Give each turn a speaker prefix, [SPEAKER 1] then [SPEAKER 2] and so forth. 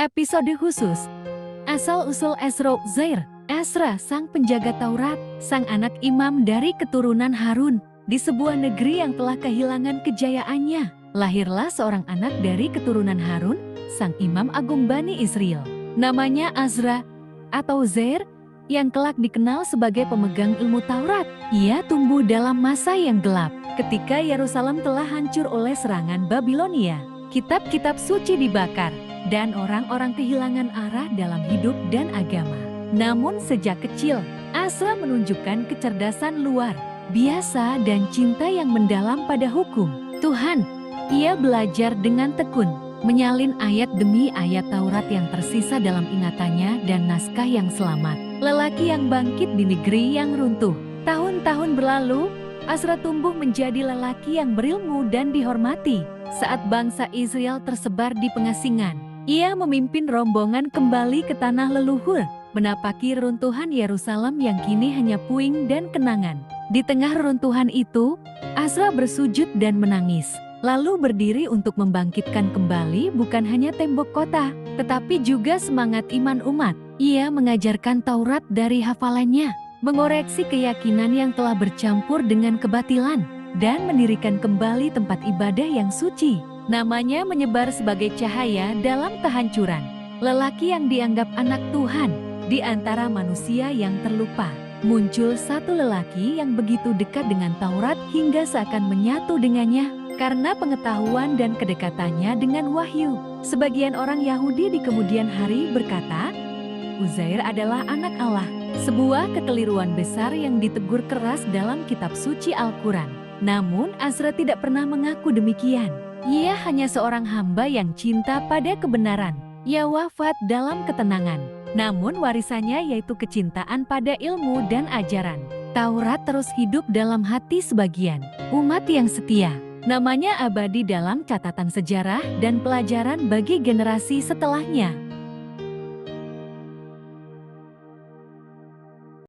[SPEAKER 1] Episode khusus, asal-usul Ezra Uzair. Ezra, sang penjaga Taurat, sang anak imam dari keturunan Harun. Di sebuah negeri yang telah kehilangan kejayaannya, lahirlah seorang anak dari keturunan Harun, sang imam agung Bani Israel. Namanya Ezra atau Uzair, yang kelak dikenal sebagai pemegang ilmu Taurat. Ia tumbuh dalam masa yang gelap, ketika Yerusalem telah hancur oleh serangan Babilonia. Kitab-kitab suci dibakar, dan orang-orang kehilangan arah dalam hidup dan agama. Namun sejak kecil, Ezra menunjukkan kecerdasan luar biasa dan cinta yang mendalam pada hukum Tuhan. Ia belajar dengan tekun, menyalin ayat demi ayat Taurat yang tersisa dalam ingatannya dan naskah yang selamat. Lelaki yang bangkit di negeri yang runtuh. Tahun-tahun berlalu, Ezra tumbuh menjadi lelaki yang berilmu dan dihormati. Saat bangsa Israel tersebar di pengasingan, ia memimpin rombongan kembali ke tanah leluhur, menapaki runtuhan Yerusalem yang kini hanya puing dan kenangan. Di tengah runtuhan itu, Ezra bersujud dan menangis, lalu berdiri untuk membangkitkan kembali bukan hanya tembok kota, tetapi juga semangat iman umat. Ia mengajarkan Taurat dari hafalannya, mengoreksi keyakinan yang telah bercampur dengan kebatilan, dan mendirikan kembali tempat ibadah yang suci. Namanya menyebar sebagai cahaya dalam kehancuran. Lelaki yang dianggap anak Tuhan di antara manusia yang terlupa. Muncul satu lelaki yang begitu dekat dengan Taurat hingga seakan menyatu dengannya karena pengetahuan dan kedekatannya dengan wahyu. Sebagian orang Yahudi di kemudian hari berkata, Uzair adalah anak Allah. Sebuah kekeliruan besar yang ditegur keras dalam kitab suci Al-Quran. Namun Ezra tidak pernah mengaku demikian. Ia hanya seorang hamba yang cinta pada kebenaran. Ia wafat dalam ketenangan. Namun warisannya yaitu kecintaan pada ilmu dan ajaran Taurat terus hidup dalam hati sebagian umat yang setia. Namanya abadi dalam catatan sejarah dan pelajaran bagi generasi setelahnya.